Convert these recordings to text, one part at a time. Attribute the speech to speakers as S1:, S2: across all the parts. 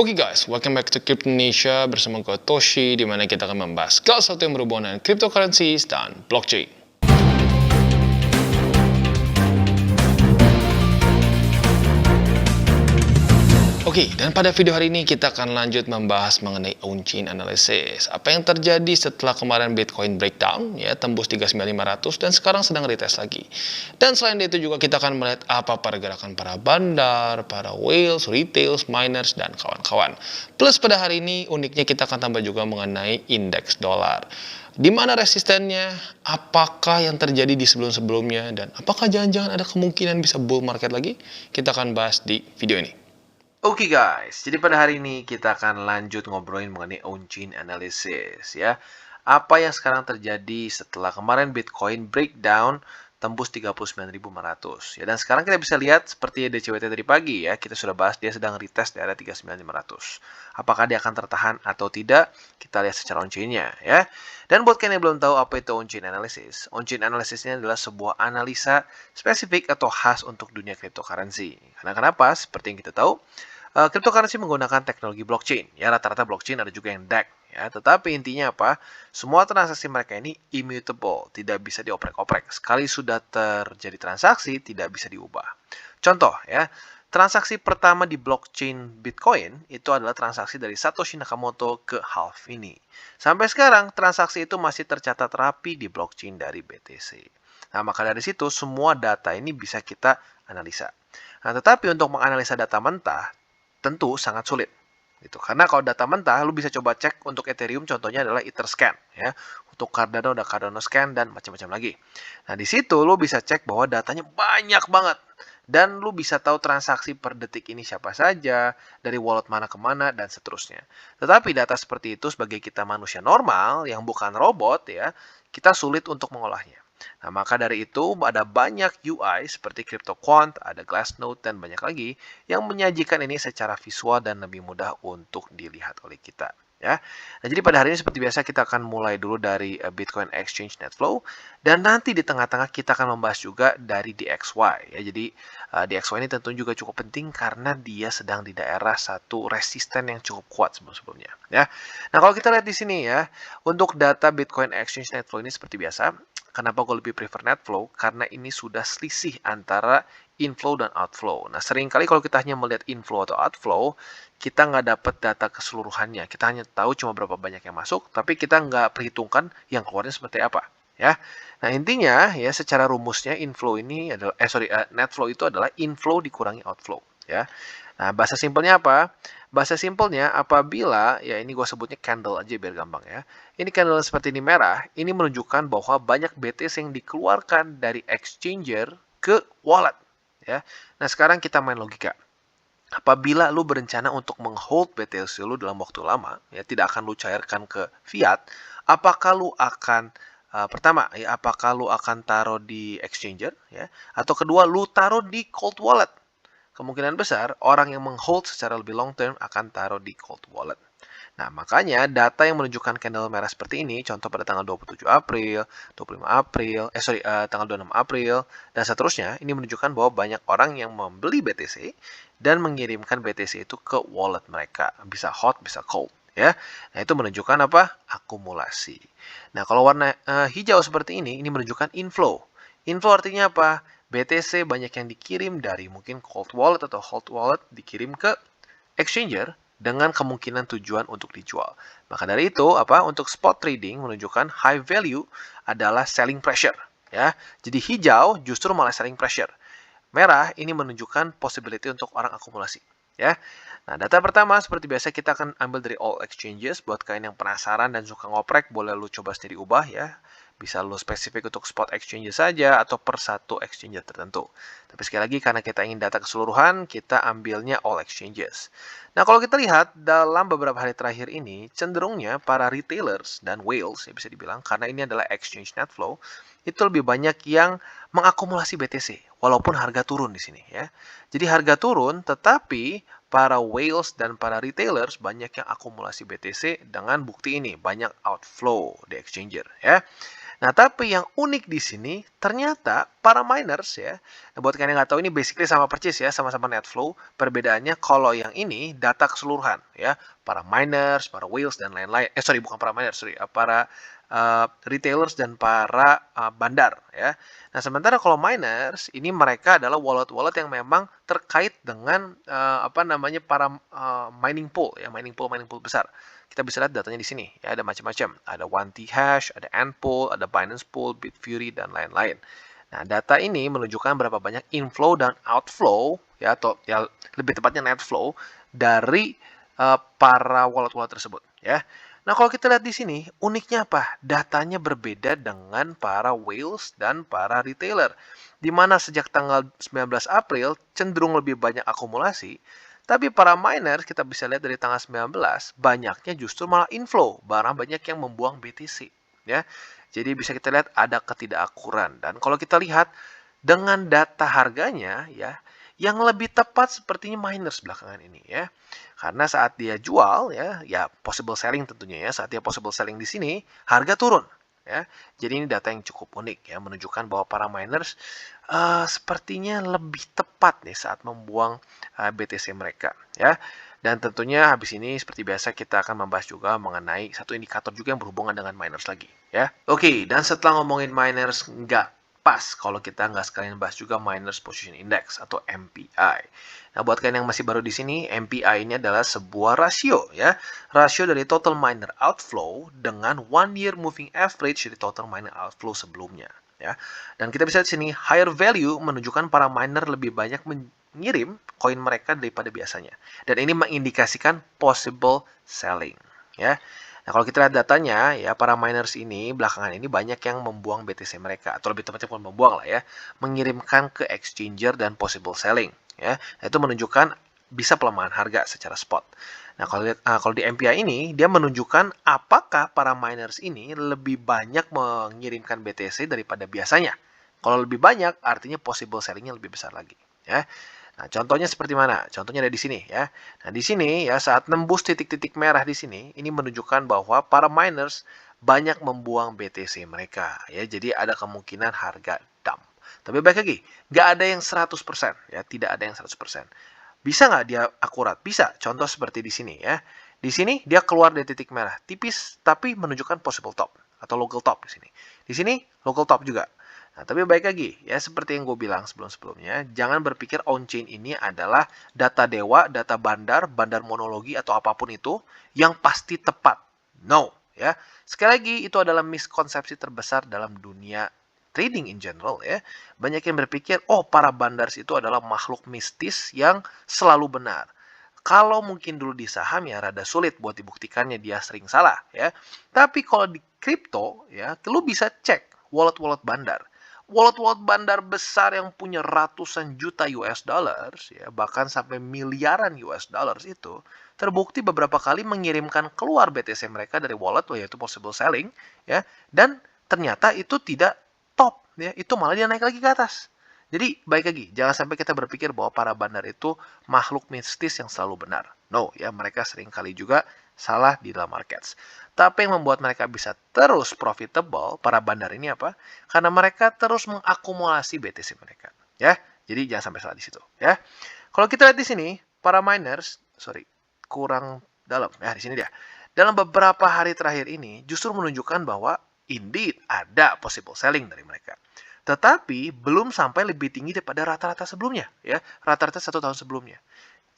S1: Oke guys, welcome back to Crypto Indonesia bersama gue Toshi, di mana kita akan membahas segala sesuatu yang berhubungan dengan cryptocurrencies dan blockchain. Oke, dan pada video hari ini kita akan lanjut membahas mengenai on-chain analysis. Apa yang terjadi setelah kemarin Bitcoin breakdown, ya tembus 39.500 dan sekarang sedang retest lagi. Dan selain itu juga kita akan melihat apa pergerakan para bandar, para whales, retails, miners, dan kawan-kawan. Plus pada hari ini uniknya kita akan tambah juga mengenai indeks dolar. Di mana resistennya, apakah yang terjadi di sebelum-sebelumnya, dan apakah jangan-jangan ada kemungkinan bisa bull market lagi? Kita akan bahas di video ini.
S2: Oke guys, jadi pada hari ini kita akan lanjut ngobrolin mengenai on-chain analysis ya. Apa yang sekarang terjadi setelah kemarin Bitcoin breakdown tembus 39.500 ya. Dan sekarang kita bisa lihat seperti DCWT tadi pagi ya, kita sudah bahas dia sedang retest di area 39.500. Apakah dia akan tertahan atau tidak? Kita lihat secara on-chain-nya ya. Dan buat kalian yang belum tahu apa itu on-chain analysis, on-chain analysis ini adalah sebuah analisa spesifik atau khas untuk dunia cryptocurrency. Karena kenapa? Seperti yang kita tahu, cryptocurrency menggunakan teknologi blockchain. Ya, rata-rata blockchain ada juga yang DEX. Ya, tetapi intinya apa? Semua transaksi mereka ini immutable, tidak bisa dioprek-oprek. Sekali sudah terjadi transaksi, tidak bisa diubah. Contoh ya, transaksi pertama di blockchain Bitcoin itu adalah transaksi dari Satoshi Nakamoto ke Half ini. Sampai sekarang, transaksi itu masih tercatat rapi di blockchain dari BTC. Nah, maka dari situ semua data ini bisa kita analisa. Nah, tetapi untuk menganalisa data mentah, tentu sangat sulit gitu. Karena kalau data mentah lu bisa coba cek untuk Ethereum, contohnya adalah Etherscan ya. Untuk Cardano ada Cardano Scan dan macam-macam lagi. Nah, di situ lu bisa cek bahwa datanya banyak banget dan lu bisa tahu transaksi per detik ini siapa saja, dari wallet mana ke mana dan seterusnya. Tetapi data seperti itu sebagai kita manusia normal yang bukan robot ya, kita sulit untuk mengolahnya. Nah, maka dari itu ada banyak UI seperti CryptoQuant, ada Glassnode, dan banyak lagi yang menyajikan ini secara visual dan lebih mudah untuk dilihat oleh kita. Ya. Nah, jadi pada hari ini seperti biasa kita akan mulai dulu dari Bitcoin Exchange Net Flow dan nanti di tengah-tengah kita akan membahas juga dari DXY. Ya, jadi DXY ini tentu juga cukup penting karena dia sedang di daerah satu resisten yang cukup kuat sebelum-sebelumnya. Ya. Nah, kalau kita lihat di sini ya, untuk data Bitcoin Exchange Net Flow ini seperti biasa. Kenapa gue lebih prefer net flow? Karena ini sudah selisih antara inflow dan outflow. Nah, seringkali kalau kita hanya melihat inflow atau outflow, kita nggak dapat data keseluruhannya. Kita hanya tahu cuma berapa banyak yang masuk, tapi kita nggak perhitungkan yang keluarnya seperti apa. Ya, nah intinya ya secara rumusnya inflow ini adalah net flow itu adalah inflow dikurangi outflow. Ya, nah bahasa simpelnya apa? Bahasa simpelnya apabila, ya ini gue sebutnya candle aja biar gampang ya. Ini candle seperti ini merah, ini menunjukkan bahwa banyak BTC yang dikeluarkan dari exchanger ke wallet. Ya. Nah sekarang kita main logika. Apabila lu berencana untuk menghold BTC lu dalam waktu lama, ya tidak akan lu cairkan ke fiat, apakah lu akan pertama, ya, apakah lu akan taruh di exchanger, ya, atau kedua lu taruh di cold wallet? Kemungkinan besar orang yang menghold secara lebih long term akan taruh di cold wallet. Nah, makanya data yang menunjukkan candle merah seperti ini, contoh pada tanggal 27 April, 25 April, tanggal 26 April, dan seterusnya, ini menunjukkan bahwa banyak orang yang membeli BTC dan mengirimkan BTC itu ke wallet mereka. Bisa hot, bisa cold. Ya, nah itu menunjukkan apa? Akumulasi. Nah, kalau warna hijau seperti ini menunjukkan inflow. Inflow artinya apa? BTC banyak yang dikirim dari mungkin cold wallet atau hot wallet dikirim ke exchanger dengan kemungkinan tujuan untuk dijual. Maka dari itu, untuk spot trading menunjukkan high value adalah selling pressure. Ya, jadi hijau justru malah selling pressure. Merah ini menunjukkan possibility untuk orang akumulasi. Ya, nah data pertama seperti biasa kita akan ambil dari all exchanges. Buat kalian yang penasaran dan suka ngoprek, boleh lu coba sendiri ubah ya. Bisa lu spesifik untuk spot exchange saja atau per satu exchange tertentu. Tapi sekali lagi karena kita ingin data keseluruhan, kita ambilnya all exchanges. Nah, kalau kita lihat dalam beberapa hari terakhir ini, cenderungnya para retailers dan whales, ya bisa dibilang, karena ini adalah exchange net flow, itu lebih banyak yang mengakumulasi BTC, walaupun harga turun di sini ya. Jadi harga turun, tetapi para whales dan para retailers banyak yang akumulasi BTC dengan bukti ini, banyak outflow di exchanger ya. Nah, tapi yang unik di sini ternyata para miners ya, buat kalian yang nggak tahu ini basically sama persis ya, sama-sama NetFlow. Perbedaannya kalau yang ini data keseluruhan ya, para miners, para whales dan lain-lain. Sorry, bukan para miners, sorry, para retailers dan para bandar ya. Nah, sementara kalau miners ini mereka adalah wallet-wallet yang memang terkait dengan apa namanya para mining pool ya, mining pool besar. Kita bisa lihat datanya di sini ya, ada macam-macam. Ada 1Thash, ada Antpool, ada Binance Pool, Bitfury dan lain-lain. Nah, data ini menunjukkan berapa banyak inflow dan outflow ya, atau ya lebih tepatnya net flow dari para wallet-wallet tersebut ya. Nah, kalau kita lihat di sini, uniknya apa? Datanya berbeda dengan para whales dan para retailer. Di mana sejak tanggal 19 April cenderung lebih banyak akumulasi, tapi para miners kita bisa lihat dari tanggal 19 banyaknya justru malah inflow, barang banyak yang membuang BTC ya. Jadi bisa kita lihat ada ketidakakuran, dan kalau kita lihat dengan data harganya ya, yang lebih tepat sepertinya miners belakangan ini ya. Karena saat dia jual ya possible selling tentunya ya, saat dia possible selling di sini harga turun ya. Jadi ini data yang cukup unik ya, menunjukkan bahwa para miners sepertinya lebih tepat nih saat membuang BTC mereka ya. Dan tentunya habis ini seperti biasa kita akan membahas juga mengenai satu indikator juga yang berhubungan dengan miners lagi ya. Oke, dan setelah ngomongin miners, nggak pas kalau kita nggak sekalian bahas juga Miners Position Index atau MPI. Nah, buat kalian yang masih baru di sini, MPI ini adalah sebuah rasio ya. Rasio dari total miner outflow dengan 1 year moving average dari total miner outflow sebelumnya ya. Dan kita bisa lihat di sini higher value menunjukkan para miner lebih banyak mengirim koin mereka daripada biasanya. Dan ini mengindikasikan possible selling ya. Nah, kalau kita lihat datanya, ya para miners ini belakangan ini banyak yang membuang BTC mereka, atau lebih tepatnya bukan membuang lah ya, mengirimkan ke exchanger dan possible selling. Ya, nah, itu menunjukkan bisa pelemahan harga secara spot. Nah, kalau di MPI ini, dia menunjukkan apakah para miners ini lebih banyak mengirimkan BTC daripada biasanya. Kalau lebih banyak, artinya possible sellingnya lebih besar lagi. Ya. Nah, contohnya seperti mana? Contohnya ada di sini ya. Nah, di sini ya saat nembus titik-titik merah di sini, ini menunjukkan bahwa para miners banyak membuang BTC mereka ya. Jadi ada kemungkinan harga dump. Tapi baik lagi, nggak ada yang 100% ya, tidak ada yang 100%. Bisa nggak dia akurat? Bisa. Contoh seperti di sini ya. Di sini dia keluar dari titik merah, tipis tapi menunjukkan possible top atau local top di sini. Di sini local top juga. Nah, tapi baik lagi, ya seperti yang gue bilang sebelum-sebelumnya, jangan berpikir on-chain ini adalah data dewa, data bandar, bandar monologi, atau apapun itu yang pasti tepat. No, ya. Sekali lagi, itu adalah miskonsepsi terbesar dalam dunia trading in general ya. Banyak yang berpikir, oh para bandars itu adalah makhluk mistis yang selalu benar. Kalau mungkin dulu di saham ya rada sulit buat dibuktikannya dia sering salah ya. Tapi kalau di kripto ya, lu bisa cek wallet-wallet bandar. Wallet-wallet bandar besar yang punya ratusan juta US dollars ya, bahkan sampai miliaran US dollars itu terbukti beberapa kali mengirimkan keluar BTC mereka dari wallet yaitu possible selling ya, dan ternyata itu tidak top ya, itu malah dia naik lagi ke atas. Jadi baik lagi, jangan sampai kita berpikir bahwa para bandar itu makhluk mistis yang selalu benar. No, ya mereka sering kali juga salah di dalam markets. Tapi yang membuat mereka bisa terus profitable, para bandar ini apa? Karena mereka terus mengakumulasi BTC mereka. Ya, jadi jangan sampai salah di situ. Ya, kalau kita lihat di sini, para miners, kurang dalam. Ya, di sini dia. Dalam beberapa hari terakhir ini, justru menunjukkan bahwa indeed ada possible selling dari mereka. Tetapi belum sampai lebih tinggi daripada rata-rata sebelumnya, ya, rata-rata 1 tahun sebelumnya.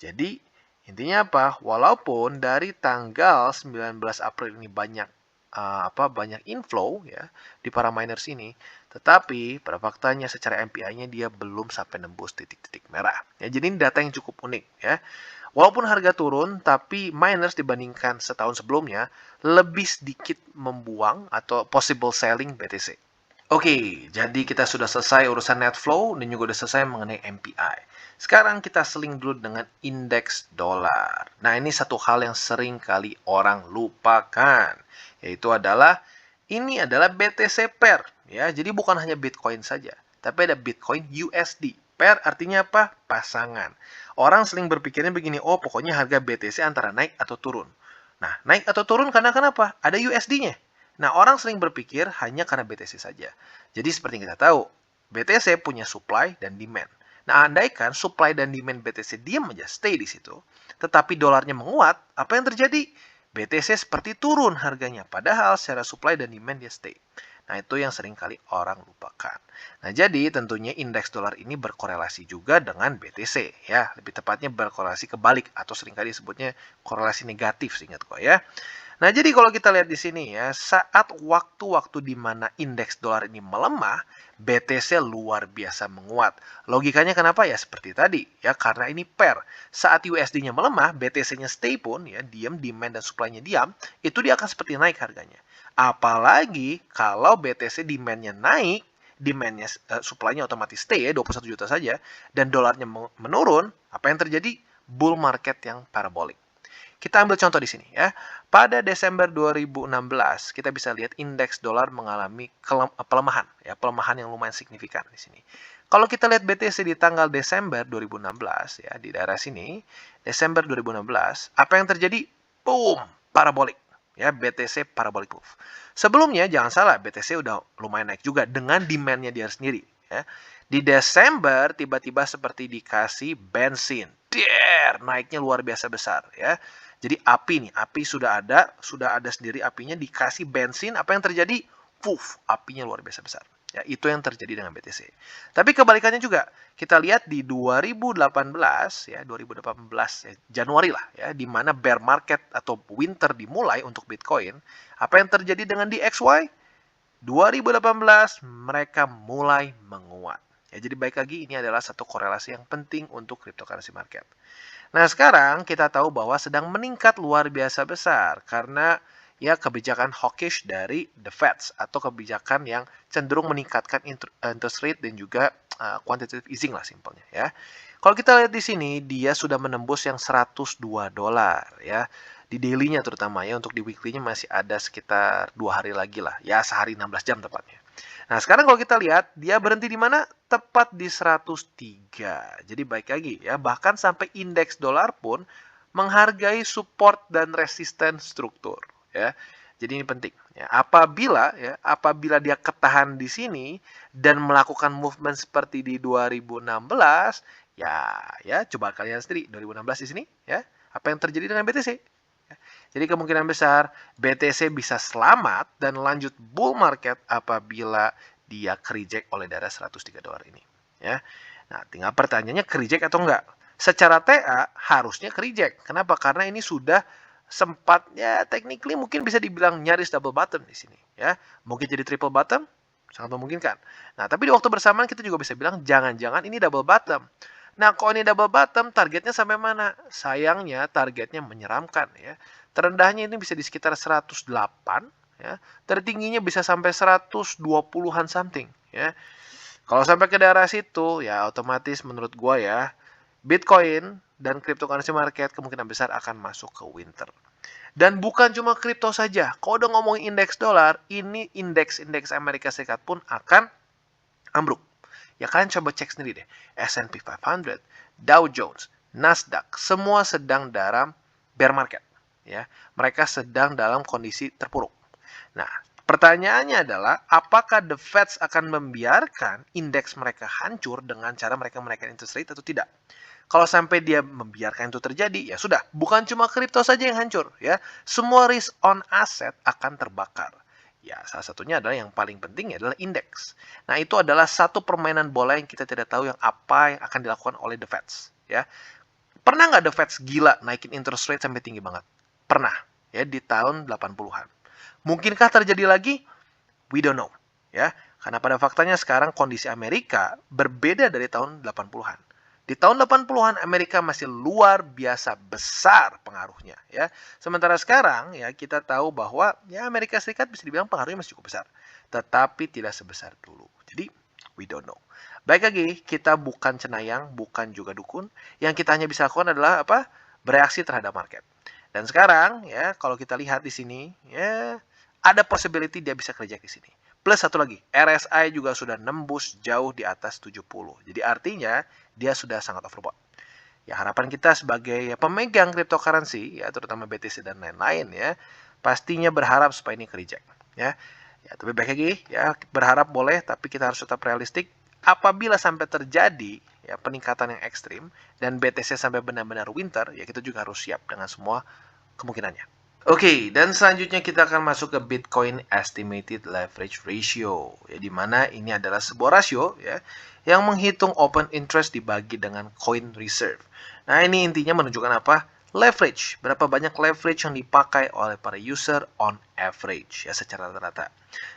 S2: Jadi intinya apa? Walaupun dari tanggal 19 April ini banyak banyak inflow ya di para miners ini, tetapi pada faktanya secara MPI-nya dia belum sampai nembus titik-titik merah. Ya, jadi ini data yang cukup unik ya. Walaupun harga turun, tapi miners dibandingkan setahun sebelumnya lebih sedikit membuang atau possible selling BTC. Oke, jadi kita sudah selesai urusan net flow dan juga sudah selesai mengenai MPI. Sekarang kita seling dulu dengan indeks dolar. Nah, ini satu hal yang sering kali orang lupakan, yaitu adalah ini adalah BTC pair ya. Jadi bukan hanya Bitcoin saja, tapi ada Bitcoin USD. Pair artinya apa? Pasangan. Orang sering berpikirnya begini, oh pokoknya harga BTC antara naik atau turun. Nah, naik atau turun karena kenapa? Ada USD-nya. Nah, orang sering berpikir hanya karena BTC saja. Jadi seperti yang kita tahu, BTC punya supply dan demand. Nah, andaikan supply dan demand BTC diam aja, stay di situ, tetapi dolarnya menguat, apa yang terjadi? BTC seperti turun harganya, padahal secara supply dan demand dia stay. Nah, itu yang sering kali orang lupakan. Nah, jadi tentunya indeks dolar ini berkorelasi juga dengan BTC, ya. Lebih tepatnya berkorelasi kebalik, atau seringkali disebutnya korelasi negatif, seingat gua ya. Nah, jadi kalau kita lihat di sini ya, saat waktu-waktu di mana indeks dolar ini melemah, BTC luar biasa menguat. Logikanya kenapa ya? Seperti tadi, ya karena ini pair. Saat USD-nya melemah, BTC-nya stay pun, ya diam, demand dan supply-nya diam, itu dia akan seperti naik harganya. Apalagi kalau BTC demand-nya naik, demand-nya supply-nya otomatis stay ya 21 juta saja, dan dolarnya menurun, apa yang terjadi? Bull market yang parabolik. Kita ambil contoh di sini ya. Pada Desember 2016, kita bisa lihat indeks dolar mengalami pelemahan, ya, pelemahan yang lumayan signifikan di sini. Kalau kita lihat BTC di tanggal Desember 2016 ya, di daerah sini, Desember 2016, apa yang terjadi? Boom, parabolik. Ya, BTC parabolic move. Sebelumnya jangan salah, BTC udah lumayan naik juga dengan demand-nya dia sendiri, ya. Di Desember tiba-tiba seperti dikasih bensin. Naiknya luar biasa besar, ya. Jadi api sudah ada sendiri apinya, dikasih bensin, apa yang terjadi? Apinya luar biasa besar. Ya, itu yang terjadi dengan BTC. Tapi kebalikannya juga, kita lihat di 2018 ya, 2018 ya, Januari lah ya, di mana bear market atau winter dimulai untuk Bitcoin. Apa yang terjadi dengan DXY? 2018 mereka mulai menguat. Ya, jadi baik lagi ini adalah satu korelasi yang penting untuk cryptocurrency market. Nah, sekarang kita tahu bahwa sedang meningkat luar biasa besar karena ya kebijakan hawkish dari the Feds atau kebijakan yang cenderung meningkatkan interest rate dan juga quantitative easing lah simpelnya ya. Kalau kita lihat di sini dia sudah menembus yang 102 dolar ya. Di daily-nya terutama ya, untuk di weekly-nya masih ada sekitar 2 hari lagi lah. Ya, sehari 16 jam tepatnya. Nah, sekarang kalau kita lihat, dia berhenti di mana? Tepat di 103. Jadi baik lagi ya, bahkan sampai indeks dolar pun menghargai support dan resisten struktur ya. Jadi ini penting ya. Apabila dia ketahan di sini dan melakukan movement seperti di 2016, ya coba kalian sendiri 2016 di sini ya. Apa yang terjadi dengan BTC? Jadi kemungkinan besar BTC bisa selamat dan lanjut bull market apabila dia reject oleh daerah 103 dolar ini. Ya. Nah, tinggal pertanyaannya reject atau enggak? Secara TA harusnya reject. Kenapa? Karena ini sudah sempatnya technically mungkin bisa dibilang nyaris double bottom di sini. Ya, mungkin jadi triple bottom, sangat memungkinkan. Nah, tapi di waktu bersamaan kita juga bisa bilang jangan-jangan ini double bottom. Nah, kalau ini double bottom, targetnya sampai mana? Sayangnya targetnya menyeramkan ya. Terendahnya ini bisa di sekitar 108 ya. Tertingginya bisa sampai 120-an something ya. Kalau sampai ke daerah situ ya otomatis menurut gua ya Bitcoin dan cryptocurrency market kemungkinan besar akan masuk ke winter. Dan bukan cuma kripto saja. Kalau udah ngomongin indeks dolar, ini indeks Amerika Serikat pun akan ambruk. Ya kalian coba cek sendiri deh. S&P 500, Dow Jones, Nasdaq, semua sedang dalam bear market. Ya, mereka sedang dalam kondisi terpuruk. Nah, pertanyaannya adalah apakah the Feds akan membiarkan indeks mereka hancur dengan cara mereka menaikkan interest rate atau tidak? Kalau sampai dia membiarkan itu terjadi, ya sudah, bukan cuma kripto saja yang hancur, ya. Semua risk on asset akan terbakar. Ya, salah satunya adalah yang paling penting adalah indeks. Nah, itu adalah satu permainan bola yang kita tidak tahu apa yang akan dilakukan oleh the Feds, ya. Pernah nggak the Feds gila naikin interest rate sampai tinggi banget? Pernah, ya, di tahun 80-an. Mungkinkah terjadi lagi? We don't know, ya. Karena pada faktanya sekarang kondisi Amerika berbeda dari tahun 80-an. Di tahun 80-an Amerika masih luar biasa besar pengaruhnya, ya. Sementara sekarang ya kita tahu bahwa ya Amerika Serikat bisa dibilang pengaruhnya masih cukup besar, tetapi tidak sebesar dulu. Jadi we don't know. Baik lagi, kita bukan cenayang, bukan juga dukun. Yang kita hanya bisa lakukan adalah apa? Bereaksi terhadap market. Dan sekarang ya kalau kita lihat di sini ya ada possibility dia bisa kerja di sini. Plus satu lagi, RSI juga sudah nembus jauh di atas 70. Jadi artinya dia sudah sangat overbought. Ya harapan kita sebagai pemegang cryptocurrency ya terutama BTC dan lain-lain ya pastinya berharap supaya ini reject. ya. Ya, tapi baik lagi ya, berharap boleh, tapi kita harus tetap realistik. Apabila sampai terjadi ya peningkatan yang ekstrim dan BTC sampai benar-benar winter, ya kita juga harus siap dengan semua kemungkinannya. Oke, dan selanjutnya kita akan masuk ke Bitcoin Estimated Leverage Ratio, ya, di mana ini adalah sebuah rasio ya yang menghitung open interest dibagi dengan coin reserve. Nah, ini intinya menunjukkan apa? Leverage, berapa banyak leverage yang dipakai oleh para user on average ya secara rata-rata.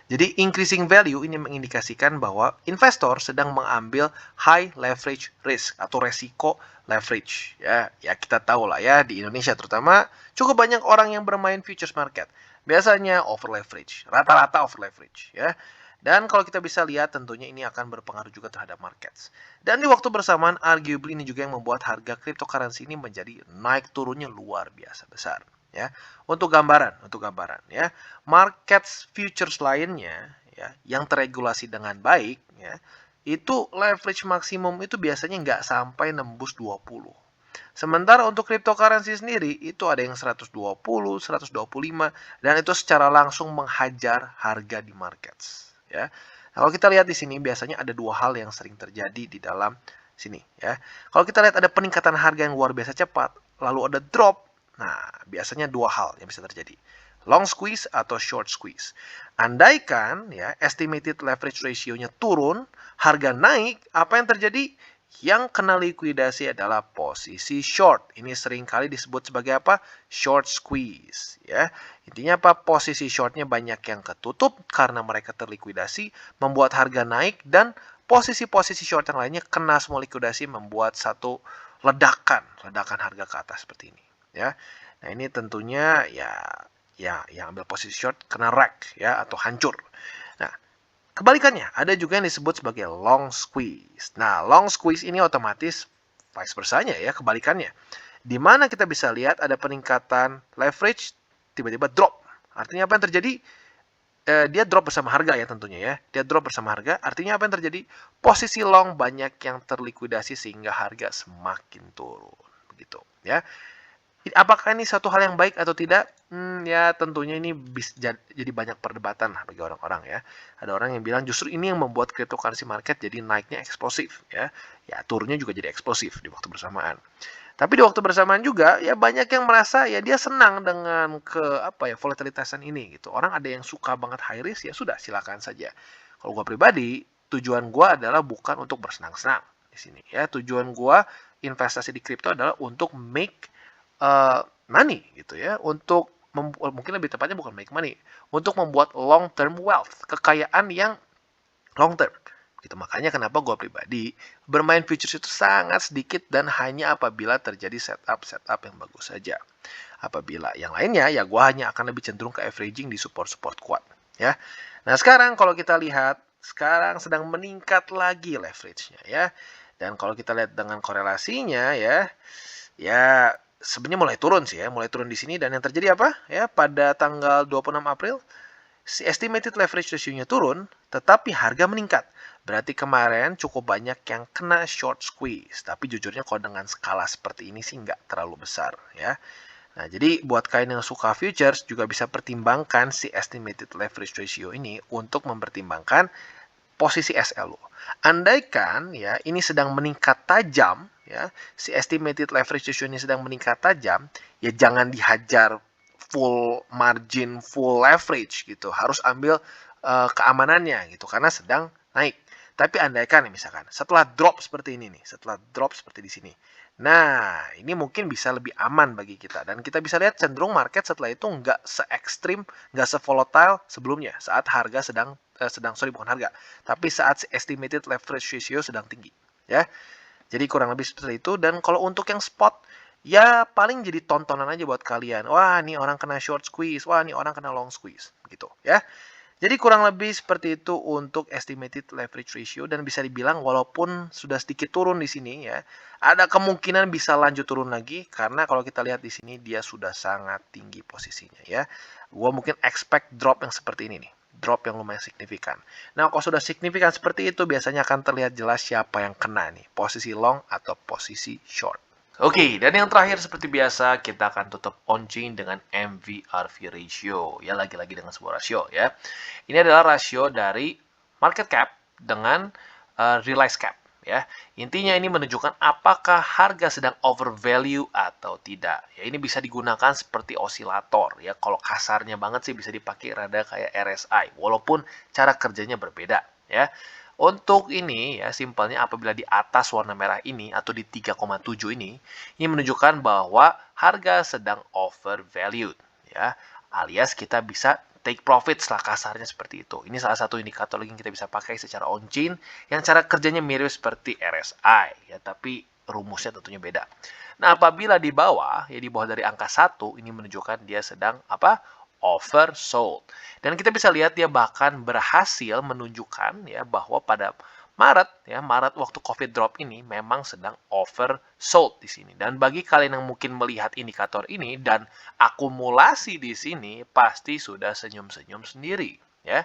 S2: Jadi increasing value ini mengindikasikan bahwa investor sedang mengambil high leverage risk atau resiko leverage. Ya, ya kita tahu lah ya di Indonesia terutama cukup banyak orang yang bermain futures market. Biasanya over leverage, rata-rata over leverage ya. Dan kalau kita bisa lihat tentunya ini akan berpengaruh juga terhadap markets. Dan di waktu bersamaan arguably ini juga yang membuat harga cryptocurrency ini menjadi naik turunnya luar biasa besar ya. Untuk gambaran ya, markets futures lainnya ya yang terregulasi dengan baik ya, itu leverage maksimum itu biasanya nggak sampai nembus 20. Sementara untuk cryptocurrency sendiri itu ada yang 120, 125 dan itu secara langsung menghajar harga di markets ya. Nah, kalau kita lihat di sini biasanya ada dua hal yang sering terjadi di dalam sini ya. Kalau kita lihat ada peningkatan harga yang luar biasa cepat, lalu ada drop. Nah, biasanya dua hal yang bisa terjadi. Long squeeze atau short squeeze. Andaikan ya estimated leverage ratio-nya turun, harga naik, apa yang terjadi? Yang kena likuidasi adalah posisi short. Ini seringkali disebut sebagai apa? Short squeeze. Ya, intinya apa? Posisi shortnya banyak yang ketutup karena mereka terlikuidasi, membuat harga naik dan posisi-posisi short yang lainnya kena semua likuidasi, membuat satu ledakan harga ke atas seperti ini. Ya, nah ini tentunya ya yang ambil posisi short kena wreck ya atau hancur. Nah, kebalikannya, ada juga yang disebut sebagai long squeeze. Nah, long squeeze ini otomatis vice versanya ya, kebalikannya. Di mana kita bisa lihat ada peningkatan leverage, tiba-tiba drop. Artinya apa yang terjadi? Dia drop bersama harga ya tentunya ya. Dia drop bersama harga, artinya apa yang terjadi? Posisi long banyak yang terlikuidasi sehingga harga semakin turun. Begitu ya. Apakah ini satu hal yang baik atau tidak? Ya tentunya ini bisa jadi banyak perdebatan lah bagi orang-orang ya. Ada orang yang bilang justru ini yang membuat cryptocurrency market jadi naiknya eksplosif ya. Ya turunnya juga jadi eksplosif di waktu bersamaan. Tapi di waktu bersamaan juga ya banyak yang merasa ya dia senang dengan volatilitasan ini gitu. Orang ada yang suka banget high risk ya sudah silakan saja. Kalau gua pribadi tujuan gua adalah bukan untuk bersenang-senang di sini ya. Tujuan gua investasi di kripto adalah untuk make money gitu ya, untuk mungkin lebih tepatnya bukan make money, untuk membuat long term wealth, kekayaan yang long term. Gitu. Makanya kenapa gue pribadi bermain futures itu sangat sedikit dan hanya apabila terjadi setup yang bagus saja. Apabila yang lainnya ya gue hanya akan lebih cenderung ke averaging di support kuat ya. Nah sekarang kalau kita lihat sekarang sedang meningkat lagi leverage-nya ya. Dan kalau kita lihat dengan korelasinya ya sebenarnya mulai turun sih ya, mulai turun di sini dan yang terjadi apa? Ya, pada tanggal 26 April si estimated leverage ratio-nya turun, tetapi harga meningkat. Berarti kemarin cukup banyak yang kena short squeeze, tapi jujurnya kalau dengan skala seperti ini sih nggak terlalu besar ya. Nah, jadi buat kalian yang suka futures juga bisa pertimbangkan si estimated leverage ratio ini untuk mempertimbangkan posisi SL lo. Andaikan ya ini sedang meningkat tajam ya, si estimated leverage ratio ini sedang meningkat tajam, ya jangan dihajar full margin, full leverage gitu. Harus ambil keamanannya gitu karena sedang naik. Tapi andaikan misalkan setelah drop seperti ini nih, setelah drop seperti di sini. Nah, ini mungkin bisa lebih aman bagi kita dan kita bisa lihat cenderung market setelah itu nggak se-ekstrim, nggak se-volatile sebelumnya saat harga bukan harga, tapi saat estimated leverage ratio sedang tinggi ya. Jadi kurang lebih seperti itu dan kalau untuk yang spot ya paling jadi tontonan aja buat kalian. Wah, ini orang kena short squeeze, wah ini orang kena long squeeze gitu ya. Jadi kurang lebih seperti itu untuk estimated leverage ratio dan bisa dibilang walaupun sudah sedikit turun di sini ya, ada kemungkinan bisa lanjut turun lagi karena kalau kita lihat di sini dia sudah sangat tinggi posisinya ya. Gua mungkin expect drop yang seperti ini nih, drop yang lumayan signifikan. Nah, kalau sudah signifikan seperti itu biasanya akan terlihat jelas siapa yang kena nih, posisi long atau posisi short. Oke, dan yang terakhir seperti biasa kita akan tutup on-chain dengan MVRV ratio. Ya, lagi-lagi dengan sebuah rasio ya. Ini adalah rasio dari market cap dengan realized cap ya. Intinya ini menunjukkan apakah harga sedang overvalue atau tidak. Ya, ini bisa digunakan seperti osilator ya. Kalau kasarnya banget sih bisa dipakai rada kayak RSI walaupun cara kerjanya berbeda ya. Untuk ini ya simpelnya apabila di atas warna merah ini atau di 3,7 ini menunjukkan bahwa harga sedang overvalued ya. Alias kita bisa take profit lah kasarnya seperti itu. Ini salah satu indikator lagi yang kita bisa pakai secara on-chain yang cara kerjanya mirip seperti RSI ya, tapi rumusnya tentunya beda. Nah, apabila di bawah ya di bawah dari angka 1 ini menunjukkan dia sedang apa? Oversold. Dan kita bisa lihat dia bahkan berhasil menunjukkan ya bahwa pada Maret waktu Covid drop ini memang sedang oversold di sini. Dan bagi kalian yang mungkin melihat indikator ini dan akumulasi di sini pasti sudah senyum-senyum sendiri ya.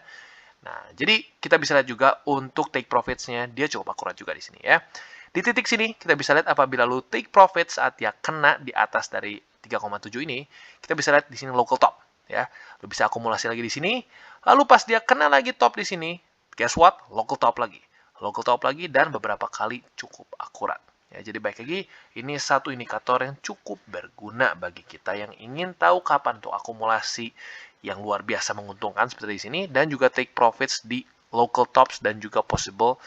S2: Nah, jadi kita bisa lihat juga untuk take profits-nya dia cukup akurat juga di sini ya. Di titik sini kita bisa lihat apabila lu take profit saat dia kena di atas dari 3,7 ini, kita bisa lihat di sini local top ya. Lu bisa akumulasi lagi di sini. Lalu pas dia kena lagi top di sini, guess what? Local top lagi. Local top lagi dan beberapa kali cukup akurat. Ya, jadi baik lagi, ini satu indikator yang cukup berguna bagi kita yang ingin tahu kapan untuk akumulasi yang luar biasa menguntungkan seperti di sini dan juga take profits di local tops dan juga possible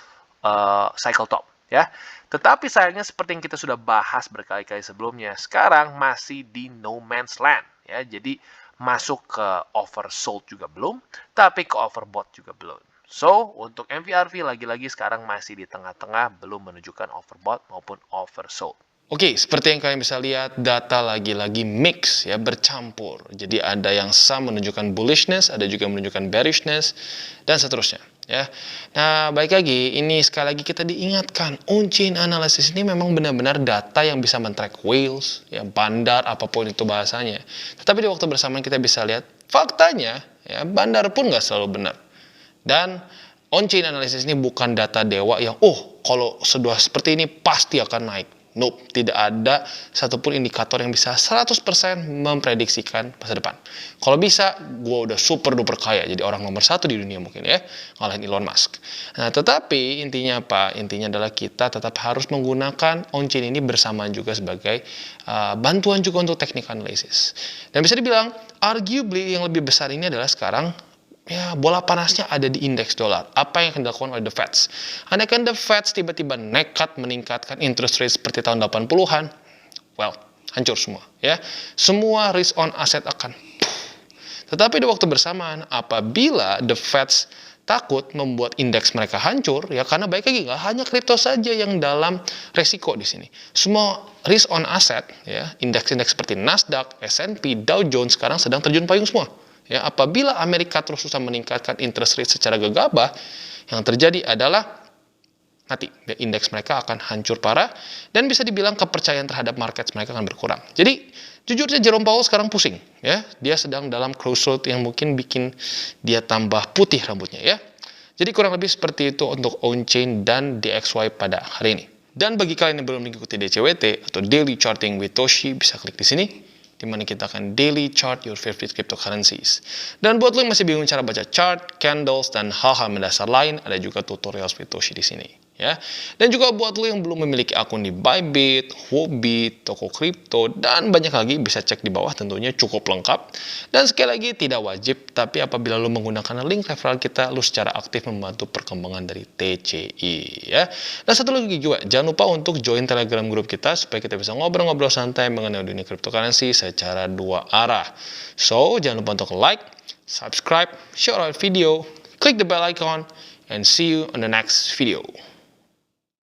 S2: cycle top ya. Tetapi sayangnya seperti yang kita sudah bahas berkali-kali sebelumnya, sekarang masih di no man's land ya. Jadi masuk ke oversold juga belum, tapi ke overbought juga belum. So, untuk MVRV lagi-lagi sekarang masih di tengah-tengah, belum menunjukkan overbought maupun oversold.
S1: Oke, seperti yang kalian bisa lihat, data lagi-lagi mix ya, bercampur. Jadi ada yang sama menunjukkan bullishness, ada juga menunjukkan bearishness, dan seterusnya. Ya, nah baik lagi, ini sekali lagi kita diingatkan, on-chain analysis ini memang benar-benar data yang bisa men-track whales, ya, bandar, apapun itu bahasanya. Tetapi di waktu bersamaan kita bisa lihat, faktanya, ya, bandar pun nggak selalu benar. Dan on-chain analysis ini bukan data dewa yang, kalau sudah seperti ini pasti akan naik. Nope, tidak ada satupun indikator yang bisa 100% memprediksikan masa depan. Kalau bisa, gue udah super duper kaya, jadi orang nomor 1 di dunia mungkin ya, ngalahin Elon Musk. Nah, tetapi intinya apa? Intinya adalah kita tetap harus menggunakan on-chain ini bersamaan juga sebagai bantuan juga untuk technical analysis. Dan bisa dibilang, arguably yang lebih besar ini adalah sekarang, ya, bola panasnya ada di indeks dolar. Apa yang akan dilakukan oleh the Feds? Andaikan the Feds tiba-tiba nekat meningkatkan interest rate seperti tahun 80-an, well, hancur semua. Ya, semua risk on asset akan. Tetapi di waktu bersamaan, apabila the Feds takut membuat indeks mereka hancur, ya karena baik lagi nggak hanya kripto saja yang dalam resiko di sini. Semua risk on asset, ya, indeks-indeks seperti Nasdaq, S&P, Dow Jones sekarang sedang terjun payung semua. Ya, apabila Amerika terus susah meningkatkan interest rate secara gegabah, yang terjadi adalah mati. Indeks mereka akan hancur parah dan bisa dibilang kepercayaan terhadap market mereka akan berkurang. Jadi, jujurnya Jerome Powell sekarang pusing, ya. Dia sedang dalam crossroad yang mungkin bikin dia tambah putih rambutnya, ya. Jadi kurang lebih seperti itu untuk on-chain dan DXY pada hari ini. Dan bagi kalian yang belum mengikuti DCWT atau Daily Charting with Toshi, bisa klik di sini, di mana kita akan daily chart your favorite cryptocurrencies. Dan buat lo yang masih bingung cara baca chart, candles, dan hal-hal mendasar lain, ada juga tutorial Satoshi di sini. Ya. Dan juga buat lo yang belum memiliki akun di Bybit, Huobi, toko kripto, dan banyak lagi, bisa cek di bawah, tentunya cukup lengkap. Dan sekali lagi tidak wajib, tapi apabila lo menggunakan link referral kita, lo secara aktif membantu perkembangan dari TCI. Ya. Dan satu lagi juga, jangan lupa untuk join Telegram grup kita supaya kita bisa ngobrol-ngobrol santai mengenai dunia cryptocurrency secara dua arah. So, jangan lupa untuk like, subscribe, share our video, click the bell icon, and see you on the next video.